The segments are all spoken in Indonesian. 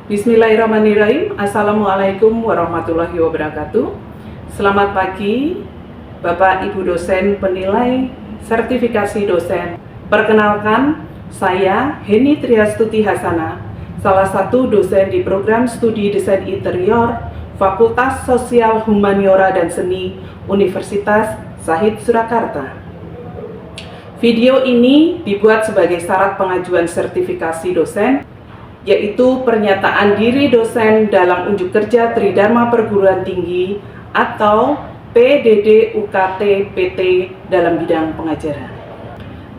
Bismillahirrahmanirrahim. Assalamualaikum warahmatullahi wabarakatuh. Selamat pagi Bapak Ibu dosen penilai sertifikasi dosen. Perkenalkan, saya Heni Triastuti Hasana, salah satu dosen di program studi desain interior Fakultas Sosial Humaniora dan Seni Universitas Shahid Surakarta. Video ini dibuat sebagai syarat pengajuan sertifikasi dosen, yaitu pernyataan diri dosen dalam unjuk kerja Tridharma Perguruan Tinggi atau PDD UKT PT dalam bidang pengajaran.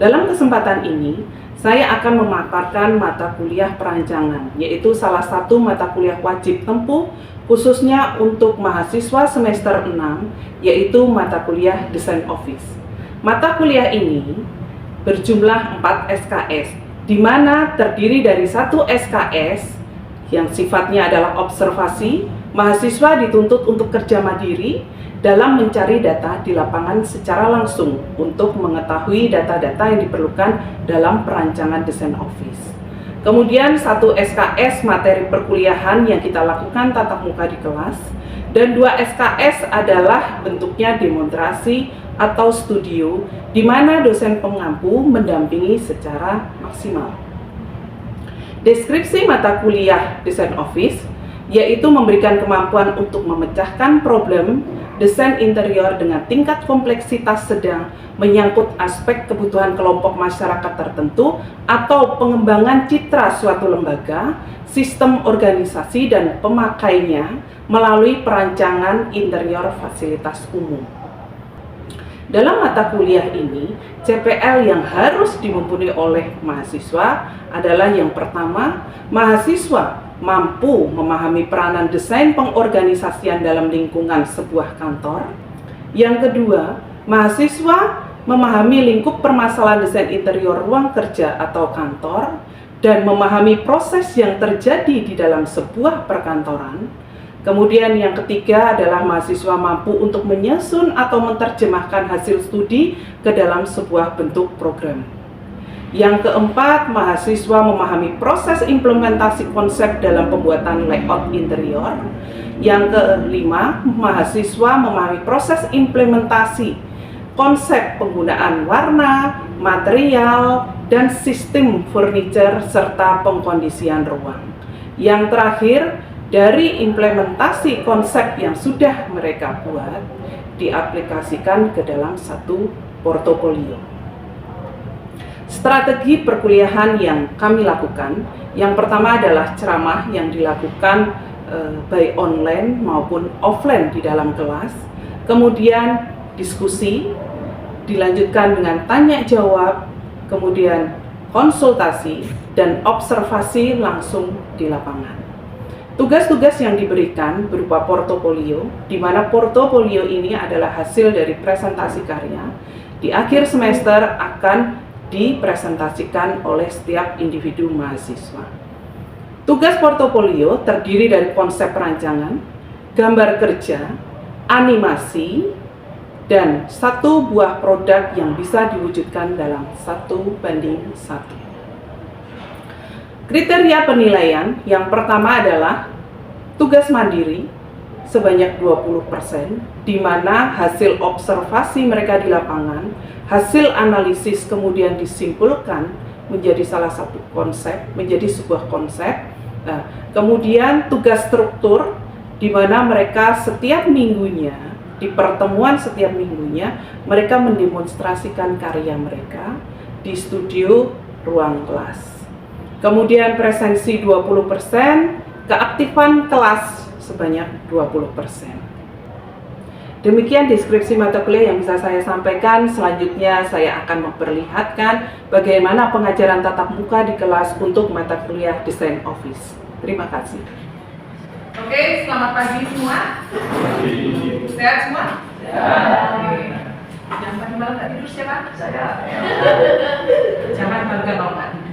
Dalam kesempatan ini, saya akan memaparkan mata kuliah perancangan, yaitu salah satu mata kuliah wajib tempuh khususnya untuk mahasiswa semester 6, yaitu mata kuliah Desain Office. Mata kuliah ini berjumlah 4 SKS, di mana terdiri dari 1 SKS yang sifatnya adalah observasi. Mahasiswa dituntut untuk kerja mandiri dalam mencari data di lapangan secara langsung untuk mengetahui data-data yang diperlukan dalam perancangan desain office. Kemudian 1 SKS materi perkuliahan yang kita lakukan tatap muka di kelas, dan 2 SKS adalah bentuknya demonstrasi atau studio, di mana dosen pengampu mendampingi secara maksimal. Deskripsi mata kuliah Desain Office yaitu memberikan kemampuan untuk memecahkan problem desain interior dengan tingkat kompleksitas sedang menyangkut aspek kebutuhan kelompok masyarakat tertentu atau pengembangan citra suatu lembaga, sistem organisasi dan pemakainya melalui perancangan interior fasilitas umum. Dalam mata kuliah ini, CPL yang harus dimumpuni oleh mahasiswa adalah yang pertama, mahasiswa mampu memahami peranan desain pengorganisasian dalam lingkungan sebuah kantor. Yang kedua, mahasiswa memahami lingkup permasalahan desain interior ruang kerja atau kantor dan memahami proses yang terjadi di dalam sebuah perkantoran. Kemudian yang ketiga adalah mahasiswa mampu untuk menyusun atau menerjemahkan hasil studi ke dalam sebuah bentuk program. Yang keempat, mahasiswa memahami proses implementasi konsep dalam pembuatan layout interior. Yang kelima, mahasiswa memahami proses implementasi konsep penggunaan warna, material, dan sistem furniture serta pengkondisian ruang. Yang terakhir, dari implementasi konsep yang sudah mereka buat, diaplikasikan ke dalam satu portofolio. Strategi perkuliahan yang kami lakukan, yang pertama adalah ceramah yang dilakukan baik online maupun offline di dalam kelas. Kemudian diskusi, dilanjutkan dengan tanya jawab, kemudian konsultasi, dan observasi langsung di lapangan. Tugas-tugas yang diberikan berupa portofolio, di mana portofolio ini adalah hasil dari presentasi karya. Di akhir semester akan dipresentasikan oleh setiap individu mahasiswa. Tugas portofolio terdiri dari konsep perancangan, gambar kerja, animasi, dan 1 buah produk yang bisa diwujudkan dalam 1:1. Kriteria penilaian yang pertama adalah tugas mandiri sebanyak 20%, di mana hasil observasi mereka di lapangan, hasil analisis kemudian disimpulkan menjadi salah satu konsep, menjadi sebuah konsep. Nah, kemudian tugas struktur, di mana mereka setiap minggunya, di pertemuan setiap minggunya, mereka mendemonstrasikan karya mereka di studio ruang kelas. Kemudian presensi 20%, keaktifan kelas sebanyak 20%. Demikian deskripsi mata kuliah yang bisa saya sampaikan. Selanjutnya saya akan memperlihatkan bagaimana pengajaran tatap muka di kelas untuk mata kuliah Desain Office. Terima kasih. Oke, selamat pagi semua. Sehat semua? Sehat. Yang tadi malam nggak tidur siapa? Saya. Jangan bangga kalau nggak tidur.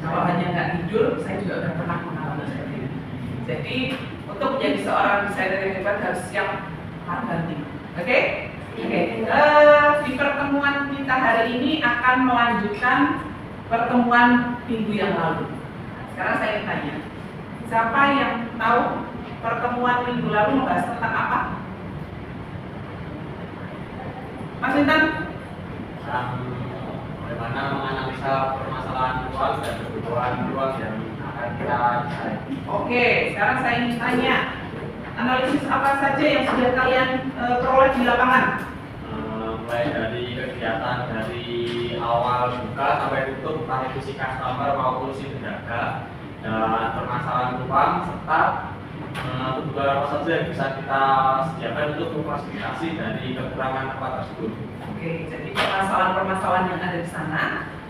Kalau hanya nggak tidur, saya juga udah pernah mengalami seperti itu. Jadi untuk menjadi seorang desainer yang hebat harus siap ganti. Oke? Di pertemuan kita hari ini akan melanjutkan pertemuan minggu yang lalu. Sekarang saya tanya, Siapa yang tahu pertemuan minggu lalu membahas tentang apa? Mas Intan? Bagaimana menganalisa permasalahan ruang dan kebutuhan ruang yang akan kita cari. Oke, sekarang saya ingin tanya, analisis apa saja yang sudah kalian peroleh di lapangan? Mulai dari kegiatan dari awal buka sampai tutup, entah itu si customer maupun si penjaga, dan permasalahan ruang serta kebutuhan apa saja yang bisa kita sediakan untuk memfasilitasi dari kekurangan tempat tersebut. Oke, jadi permasalahan-permasalahan yang ada di sana,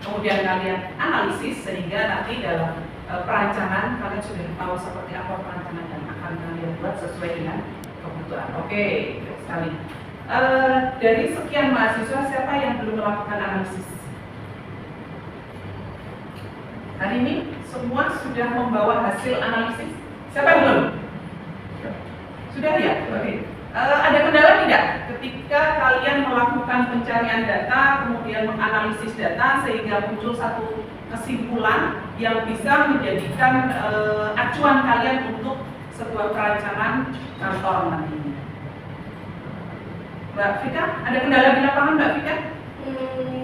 kemudian kalian analisis sehingga nanti dalam perancangan kalian sudah tahu seperti apa perancangan yang akan kalian buat sesuai dengan kebutuhan. Oke, baik sekali. Dari sekian mahasiswa, siapa yang belum melakukan analisis? Hari ini semua sudah membawa hasil analisis. Siapa yang belum? Sudah ya? Oke. Ada kendala tidak ketika kalian melakukan pencarian data, kemudian menganalisis data sehingga muncul satu kesimpulan yang bisa menjadikan acuan kalian untuk sebuah perancangan kantor nantinya? Mbak Vika, ada kendala di lapangan Mbak Vika?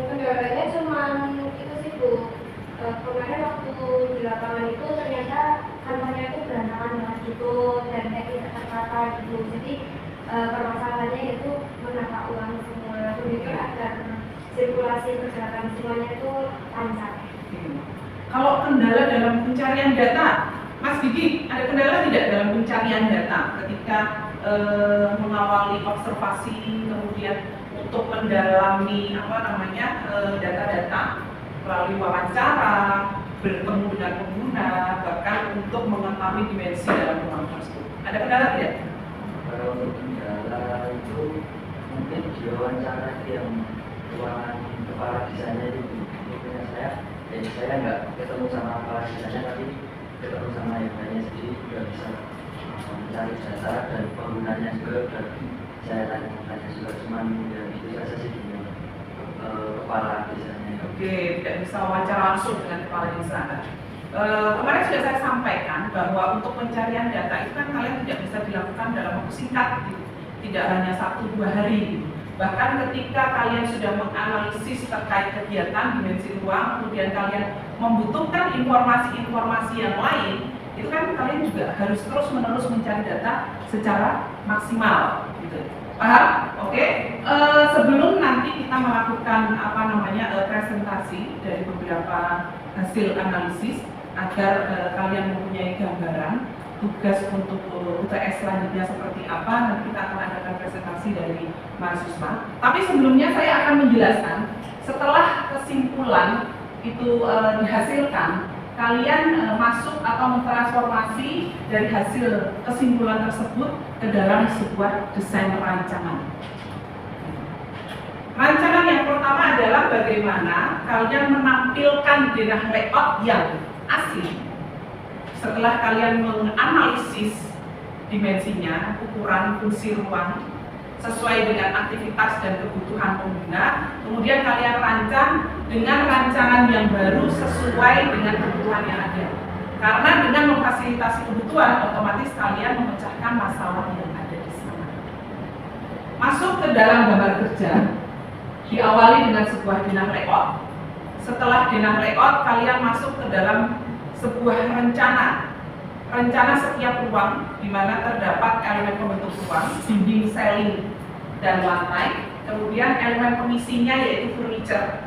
Kendalanya cuma itu sih Bu. Kemarin waktu di lapangan itu ternyata kantornya itu berantakan banget gitu dan kayak tidak tertata gitu. Jadi permasalahannya itu menata ulang semua begitu agar sirkulasi pergerakan semuanya itu lancar. Kalau kendala dalam pencarian data, Mas Didi, ada kendala tidak dalam pencarian data ketika mengawali observasi, kemudian untuk mendalami data-data melalui wawancara, bertemu dengan pengguna, bahkan untuk mengetahui dimensi dalam ruang tersebut. Ada kendala tidak? Kalau untuk kendala itu mungkin di wawancara yang ruangan kepala desainnya itu punya saya, jadi saya nggak ketemu sama kepala desainnya tapi ketemu sama yang lainnya, jadi nggak bisa mencari data dan penggunanya juga dan saya tanya juga cuma ya itu saja sih dengan kepala desainnya. Oke, tidak bisa wawancara langsung dengan kepala desa. Kemarin sudah saya sampaikan bahwa untuk pencarian data itu kan kalian tidak bisa dilakukan dalam waktu singkat, gitu. Tidak hanya 1-2 hari. Gitu. Bahkan ketika kalian sudah menganalisis terkait kegiatan dimensi ruang, kemudian kalian membutuhkan informasi-informasi yang lain, itu kan kalian juga harus terus-menerus mencari data secara maksimal. Gitu. Paham? Oke. Sebelum nanti kita melakukan presentasi dari beberapa hasil analisis agar kalian mempunyai gambaran tugas untuk UTS selanjutnya seperti apa, nanti kita akan adakan presentasi dari mahasiswa. Tapi sebelumnya saya akan menjelaskan setelah kesimpulan itu dihasilkan, kalian masuk atau mentransformasi dari hasil kesimpulan tersebut ke dalam sebuah desain rancangan. Rancangan yang pertama adalah bagaimana kalian menampilkan denah layout yang asli. Setelah kalian menganalisis dimensinya, ukuran, fungsi ruang, sesuai dengan aktivitas dan kebutuhan pengguna, kemudian kalian rancang dengan rancangan yang baru sesuai dengan kebutuhan yang ada. Karena dengan memfasilitasi kebutuhan, otomatis kalian memecahkan masalah yang ada di sana. Masuk ke dalam gambar kerja, diawali dengan sebuah denah layout. Setelah denah layout, kalian masuk ke dalam sebuah rencana setiap ruang di mana terdapat elemen pembentuk ruang, dinding, ceiling, dan lantai. Kemudian elemen pengisinya yaitu furniture,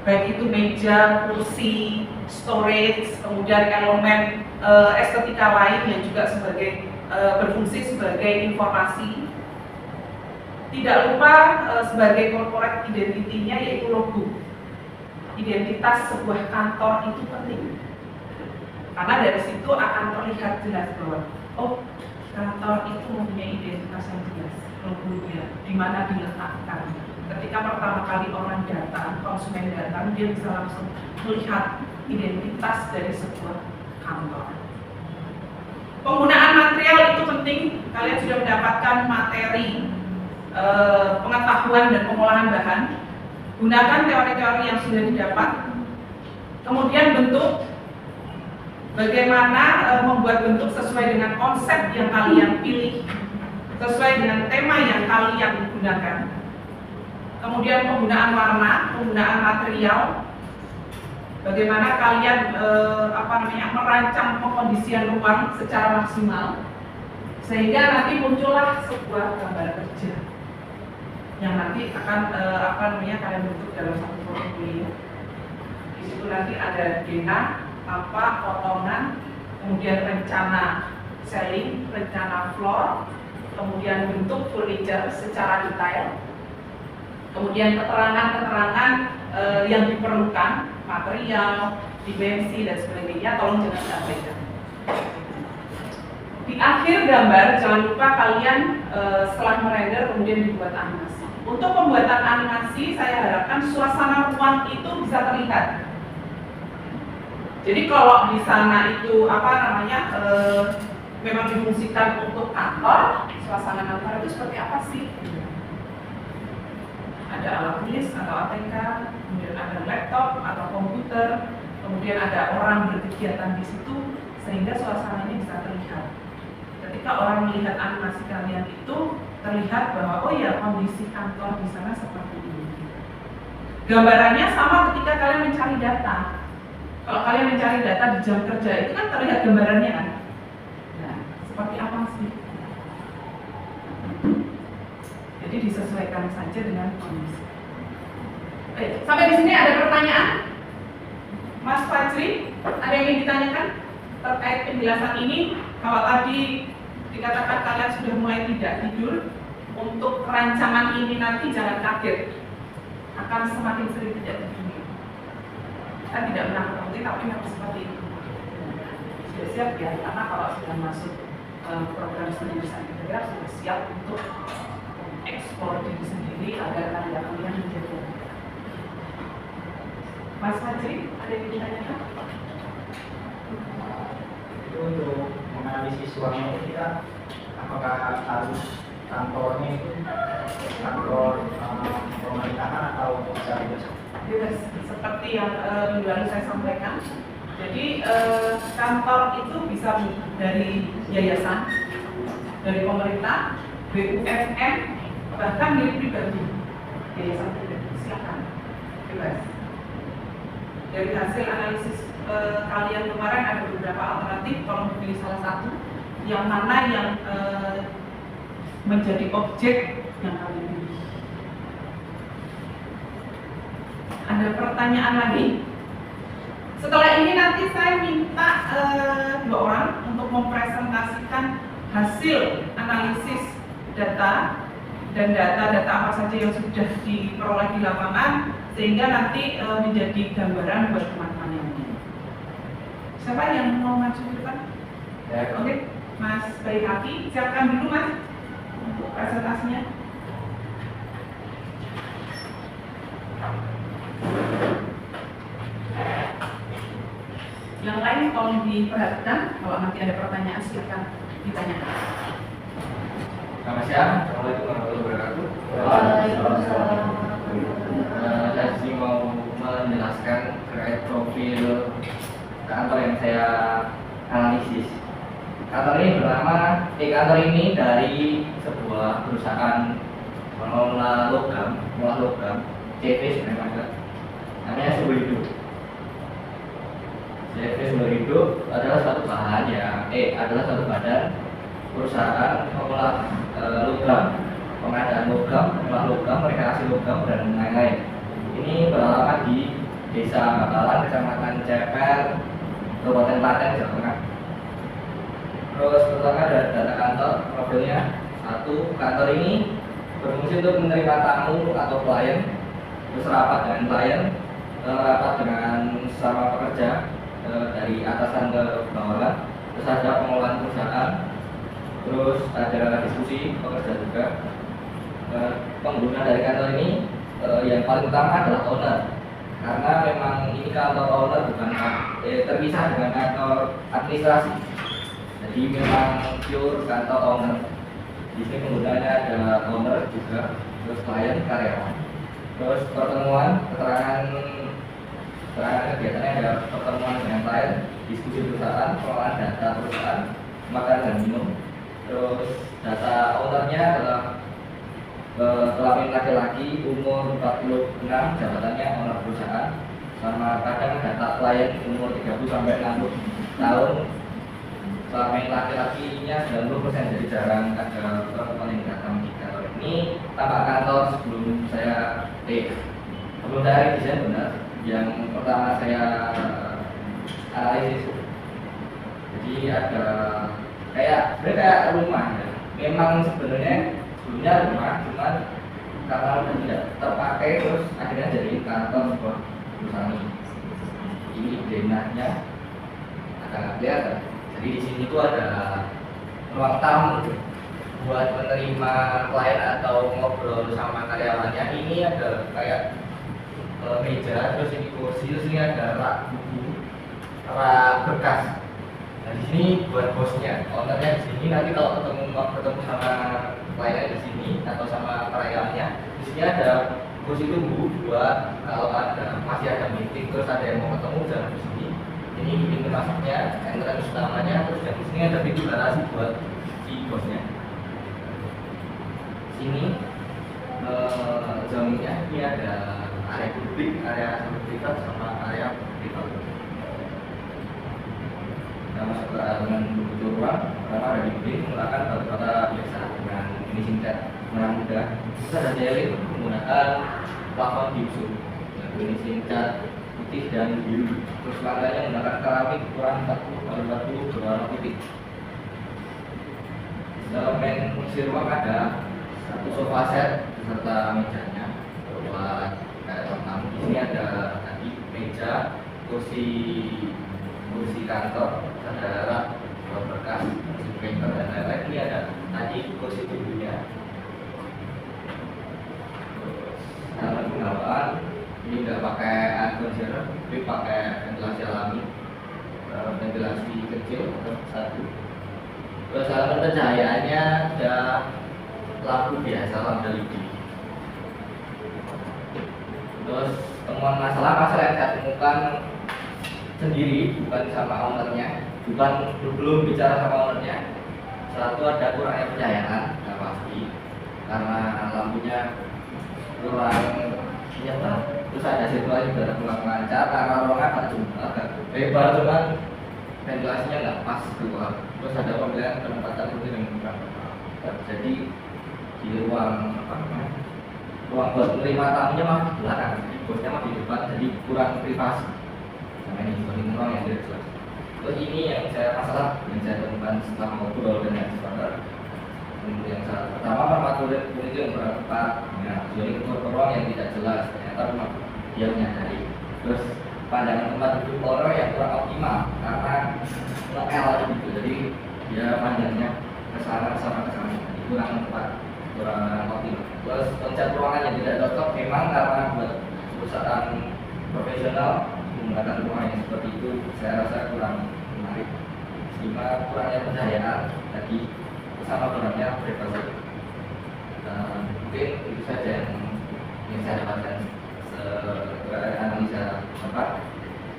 baik itu meja, kursi, storage, kemudian elemen estetika lain yang juga berfungsi sebagai informasi. Tidak lupa sebagai corporate identity-nya yaitu logo. Identitas sebuah kantor itu penting. Karena dari situ akan terlihat jelas bahwa kantor itu mempunyai identitas yang jelas, logonya, di mana diletakkan. Ketika pertama kali orang datang, konsumen datang, dia bisa langsung melihat identitas dari sebuah kantor. Penggunaan material itu penting. Kalian sudah mendapatkan materi, pengetahuan dan pengolahan bahan. Gunakan teori-teori yang sudah didapat. Kemudian bentuk Bagaimana membuat bentuk sesuai dengan konsep yang kalian pilih, sesuai dengan tema yang kalian gunakan. Kemudian penggunaan warna, penggunaan material, bagaimana kalian merancang pengkondisian ruang secara maksimal, sehingga nanti muncullah sebuah gambar kerja yang nanti akan kalian bentuk dalam satu portfolio. Di situ nanti ada dena, apa, potongan, kemudian rencana selling, rencana floor, kemudian bentuk furniture secara detail, kemudian keterangan-keterangan yang diperlukan, material, dimensi dan sebagainya. Tolong jangan diabaikan. Di akhir gambar jangan lupa kalian setelah merender kemudian dibuat animasi. Untuk pembuatan animasi saya harapkan suasana ruang itu bisa terlihat. Jadi kalau di sana itu memang difungsikan untuk kantor, suasana kantor itu seperti apa sih? Ada alat tulis atau ATK, kemudian ada laptop atau komputer, kemudian ada orang berkegiatan di situ, sehingga suasananya bisa terlihat. Ketika orang melihat animasi kalian itu terlihat bahwa oh ya, kondisi kantor di sana seperti ini. Gambarannya sama ketika kalian mencari data. Kalau kalian mencari data di jam kerja itu kan terlihat gambarannya kan. Nah, seperti apa sih? Jadi disesuaikan saja dengan kondisi. Sampai di sini ada pertanyaan? Mas Fajri, ada yang ingin ditanyakan terkait penjelasan ini? Kalau tadi dikatakan kalian sudah mulai tidak tidur, untuk rancangan ini nanti jangan kaget, akan semakin sering tidak tidur. Kita tidak menakut-nakuti, tapi harus seperti itu. Sudah siap ya, karena kalau sudah masuk program studi desain interior sudah siap untuk ekspor diri sendiri agar karya kalian menjadi. Mas Fajri, ada yang ditanyakan? Itu untuk menganalisis ruangnya itu kita apakah harus kantornya itu kantor pemerintahan atau bisa bebas? Bebas, seperti yang minggu lalu saya sampaikan. Jadi kantor itu bisa dari yayasan, dari pemerintah, BUMN, bahkan milik pribadi. Yayasan pribadi, silakan, bebas. Dari hasil analisis kalian kemarin ada beberapa alternatif, tolong pilih salah satu yang mana yang menjadi objek yang kalian pilih. Ada pertanyaan lagi? Setelah ini nanti saya minta 2 orang untuk mempresentasikan hasil analisis data dan data-data apa saja yang sudah diperoleh di lapangan, sehingga nanti menjadi gambaran buat teman-teman yang lain. Siapa yang mau maju ke depan? Ya. Oke, Mas Bayi Haki, siapkan dulu Mas untuk presentasinya. Yang lain tolong diperhatikan, kalau nanti ada pertanyaan silakan ditanyakan. Selamat siang, Assalamualaikum warahmatullahi wabarakatuh. Waalaikumsalam. Saya sih mau menjelaskan terkait profil kantor yang saya analisis. Kantor ini dari sebuah perusahaan mengelola logam, CV sebenarnya, namanya Sumber Hidup. CV Sumber Hidup adalah suatu badan perusahaan mengelola logam, pengadaan logam, rekreasi logam dan lain-lain. Ini beralamat di Desa Bakalan, Kecamatan Ceper, Kabupaten Klaten, Jawa Tengah. Terus pertama ada data kantor, profilnya. 1. Kantor ini berfungsi untuk menerima tamu atau klien, terus rapat dengan klien, rapat dengan sama pekerja dari atasan ke bawahan, terus ada pengelolaan perusahaan, terus ada diskusi pekerja juga. Pengguna dari kantor ini yang paling utama adalah owner, karena memang ini kantor owner bukan terpisah dengan kantor administrasi. Jadi memang pure kantor owner. Di sini penggunanya ada owner juga, terus klien, karyawan. Terus pertemuan, keterangan Karena kegiatannya ada pertemuan dengan klien, diskusi perusahaan, pengelolaan data perusahaan, makan dan minum. Terus data ownernya adalah kelamin laki-laki, umur 46, jabatannya owner perusahaan. Sama kadang data klien umur 30 sampai 60 tahun, kelamin laki-lakinya 90%, jadi jarang ada perempuan yang datang di kantor. Ini tampak kantor sebelum saya desain benar. Yang pertama saya analisis, jadi ada kayak rumah ya. Memang sebenarnya sebelumnya rumah, cuman karena udah tidak terpakai terus akhirnya jadi kantor sebuah perusahaan. Ini denahnya agak kelihatan. Jadi di sini tuh ada ruang tamu buat menerima klien atau ngobrol sama karyawannya. Ini ada kayak meja, terus ini kursi, terus ini ada rak buku, rak berkas. Nah di sini buat bosnya, ownernya di sini. Nanti kalau ketemu sama kliennya di sini atau sama karyawannya, di sini ada kursi tunggu buat kalau masih ada meeting, terus ada yang mau ketemu jangan di sini. Ini pintu masuknya, entrance utamanya, terus di sini ada pintu garasi buat si bosnya. Sini jamnya ini ada area publik, area privat sama area privat. Kita masuk ke dengan butuh ruang, pertama ada dinding, menggunakan batu-bata biasa dengan ini singkat, menang mudah. Kita ada jahit menggunakan plafon gipsum, ini singkat, putih dan biru. Terus lantainya menggunakan keramik ukuran 40 x 40 berwarna putih. Dalam main fungsi ruang ada satu sofa set beserta mejanya buat tamu. Di sini ada tadi meja, kursi kantor, ada rak berkas, kursi printer dan lain-lain. Ini ada tadi kursi tunggunya. Dalam pengelolaan ini nggak pakai air conditioner, tapi pakai ventilasi alami, ventilasi kecil satu. Terus dalam pencahayaannya ada lampu biasa, lampu LED. Terus temuan masalah yang saya temukan sendiri, bukan sama ownernya, belum bicara sama ownernya. Satu, ada kurangnya pencahayaan, nggak pasti, karena lampunya kurang nyata. Terus ada sirkulasi udara kurang lancar, karena ruangan agak lebar, cuman ventilasinya nggak pas keluar. Terus ada pemilihan penempatan kursi yang kurang tepat. Jadi di ruang buat menerima tamunya mah di belakang, bosnya mah di depan, jadi kurang privasi. Sama ini ruang yang tidak jelas. Terus ini yang saya temukan setelah ngobrol dengan standar. Yang pertama peraturan itu yang berempat, jadi ruang yang tidak jelas, ternyata memang dia menyadari. Terus pandangan tempat duduk orang yang kurang optimal karena L gitu, jadi dia panjangnya ke sana sama ke sana, kurang tepat, kurang optimal. Terus konsep ruangan yang tidak cocok memang karena buat perusahaan profesional menggunakan ruangan yang seperti itu saya rasa kurang menarik. Sehingga kurangnya pencahayaan tadi sama kurangnya privasi. Mungkin itu saja yang saya dapatkan analisa tempat.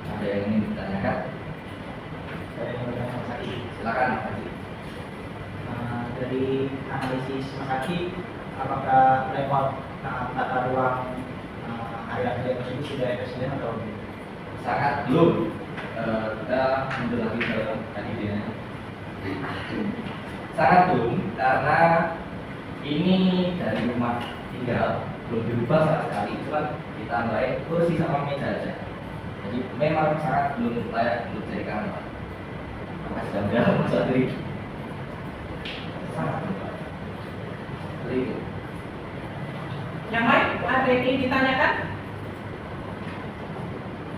Ada yang ingin ditanyakan? Silakan. Dari analisis Mas Aki, apakah layout tata ruang area tersebut sudah efisien atau belum? Sangat belum. Kita mundur lagi ke tadi dia. Sangat belum karena ini dari rumah tinggal belum dirubah sama sekali, cuma ditambahin kursi sama meja aja. Jadi memang sangat belum layak untuk jadi kantor. Maka sedang masa dari sangat belum. Seperti itu. Yang lain ada yang ingin ditanyakan?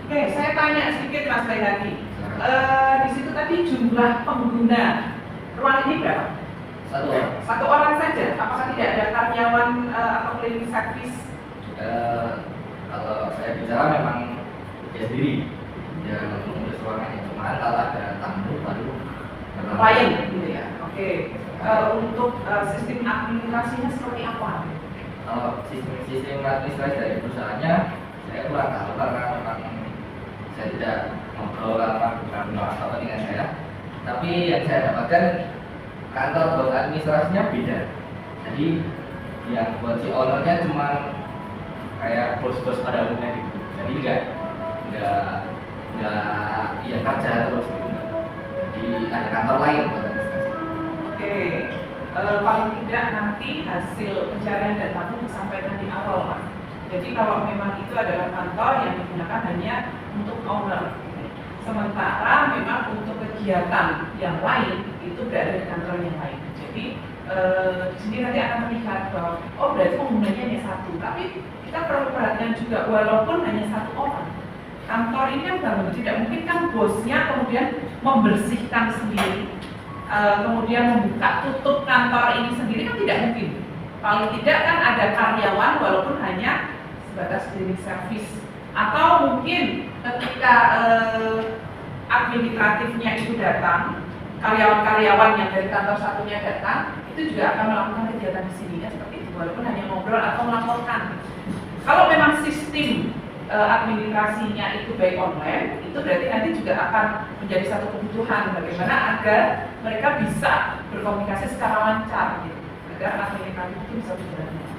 Oke, saya tanya sedikit Mas Bayhaqi. Di situ tadi jumlah pengguna ruang ini berapa? Satu orang saja. Apakah tidak ada karyawan atau cleaning service? Kalau saya bicara memang dia sendiri, dia mengurus ruangannya. Cuma kalau ada tamu baru klien gitu ya. Oke. Untuk sistem administrasinya seperti apa? Kalau sistem administrasi dari perusahaannya saya kurang tahu karena memang saya tidak ngobrol apa apa dengan saya. Tapi yang saya dapatkan kantor buat administrasinya beda. Jadi yang buat si ownernya cuma kayak bos-bos pada umumnya gitu. Jadi nggak ya kerja terus gitu. Jadi ada kantor lain buat administrasi. Oke, paling tidak nanti hasil pencarian datamu disampaikan di awal, Pak. Jadi kalau memang itu adalah kantor yang digunakan hanya untuk owner, sementara memang untuk kegiatan yang lain itu berada di kantor yang lain. Jadi di sini nanti akan melihat bahwa oh berarti penggunanya hanya satu, tapi kita perlu perhatikan juga walaupun hanya satu orang. Kantor ini kan baru, tidak mungkin kan bosnya kemudian membersihkan sendiri, kemudian membuka tutup kantor ini sendiri kan tidak mungkin. Paling tidak kan ada karyawan walaupun hanya sebatas cleaning service, atau mungkin ketika administratifnya itu datang, karyawan-karyawan yang dari kantor satunya datang, itu juga akan melakukan kegiatan di sini ya, seperti itu, walaupun hanya ngobrol atau melaporkan. Kalau memang sistem administrasinya itu baik online, itu berarti nanti juga akan menjadi satu kebutuhan bagaimana agar mereka bisa berkomunikasi secara lancar, gitu, agar administrasi itu bisa berjalan lancar.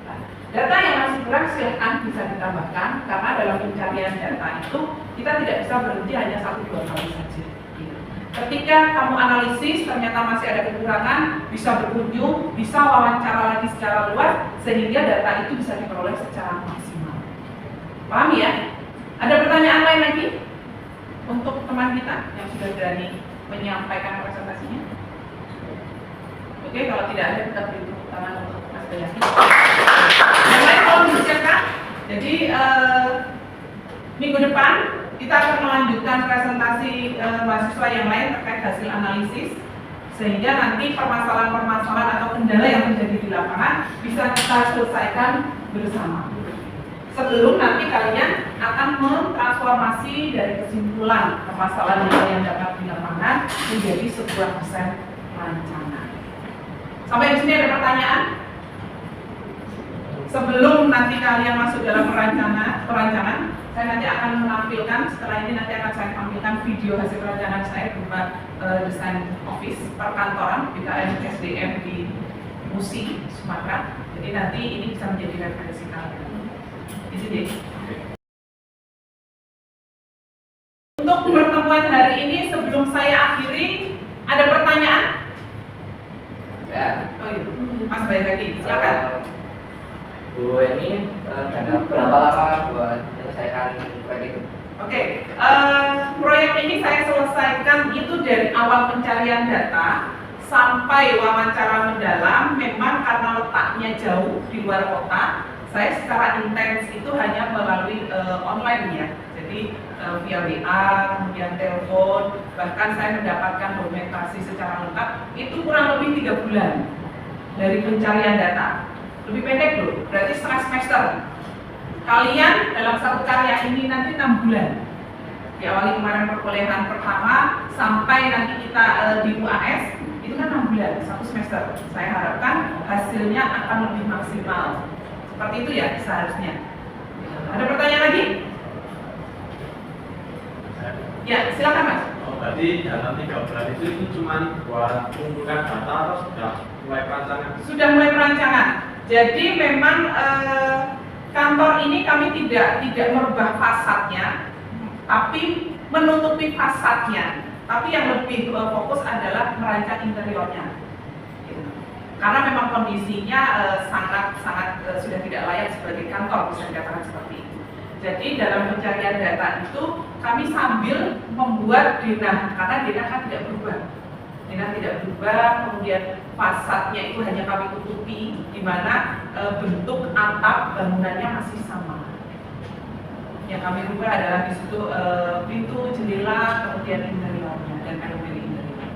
Nah, data yang masih kurang silakan bisa ditambahkan karena dalam pencarian data itu kita tidak bisa berhenti hanya 1-2 kali saja. Gitu. Ketika kamu analisis ternyata masih ada kekurangan, bisa berkunjung, bisa wawancara lagi secara luas sehingga data itu bisa diperoleh secara maksimal. Paham ya? Ada pertanyaan lain lagi untuk teman kita yang sudah berani menyampaikan presentasinya? Oke, kalau tidak ada kita beri tepuk tangan untuk Mas Bayaki. Yang lain kalau disiapkan. Jadi minggu depan kita akan melanjutkan presentasi mahasiswa yang lain terkait hasil analisis, sehingga nanti permasalahan-permasalahan atau kendala yang terjadi di lapangan bisa kita selesaikan bersama. Sebelum nanti kalian akan mentransformasi dari kesimpulan permasalahan yang kalian dapat di lapangan menjadi sebuah desain rancangan. Sampai di sini ada pertanyaan? Sebelum nanti kalian masuk dalam perancangan, saya nanti akan menampilkan, setelah ini nanti akan saya tampilkan video hasil rancangan saya berupa desain office perkantoran BKN SDM di Musi, Sumatera. Jadi nanti ini bisa menjadi referensi kalian. Itu dia. Untuk pertemuan hari ini, sebelum saya akhiri, ada pertanyaan? Ya. Oh iya, Mas Bayaki, silakan. Bu ini berapa lama buat menyelesaikan proyek itu? Oke, proyek ini saya selesaikan itu dari awal pencarian data sampai wawancara mendalam. Memang karena letaknya jauh di luar kota, saya secara intens itu hanya melalui online ya. Jadi via WA, kemudian telepon, bahkan saya mendapatkan dokumentasi secara lengkap itu kurang lebih 3 bulan dari pencarian data. Lebih pendek loh, berarti setengah semester. Kalian dalam satu karya ini nanti 6 bulan. Diawali kemarin perkuliahan pertama sampai nanti kita di UAS itu kan 6 bulan, 1 semester. Saya harapkan hasilnya akan lebih maksimal. Seperti itu ya seharusnya. Ada pertanyaan lagi? Ya, silakan Mas. Oh, berarti dalam 3 bulan itu cuma buat mengumpulkan data atau sudah mulai perancangan? Sudah mulai perancangan. Jadi memang kantor ini kami tidak merubah fasadnya, tapi menutupi fasadnya. Tapi yang lebih fokus adalah merancang interiornya. Karena memang kondisinya sangat sudah tidak layak sebagai kantor, bisa dikatakan seperti itu. Jadi dalam pencarian data itu kami sambil membuat denah, karena denah kan tidak berubah. Denah tidak berubah, kemudian fasadnya itu hanya kami tutupi, di mana bentuk atap bangunannya masih sama. Yang kami rubah adalah di situ pintu, jendela, kemudian interiornya dan elemen interior.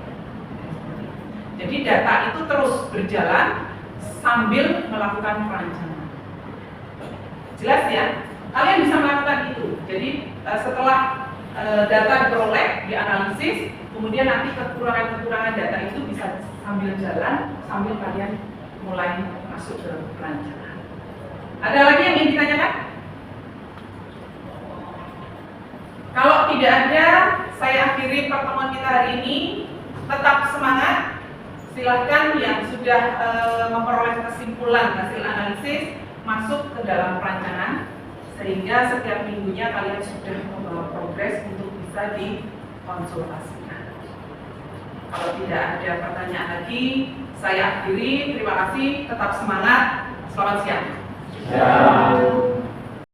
Jadi data itu terus berjalan sambil melakukan perancangan. Jelas ya? Kalian bisa melakukan itu. Jadi setelah data diperoleh, dianalisis, kemudian nanti kekurangan-kekurangan data itu bisa sambil jalan, sambil kalian mulai masuk ke perancangan. Ada lagi yang ingin ditanyakan? tidak ada, saya akhiri pertemuan kita hari ini. Tetap semangat. Silahkan yang sudah memperoleh kesimpulan hasil analisis masuk ke dalam perancangan, sehingga setiap minggunya kalian sudah membawa progres untuk bisa dikonsultasikan. Kalau tidak ada pertanyaan lagi, saya akhiri. Terima kasih, tetap semangat. Selamat siang.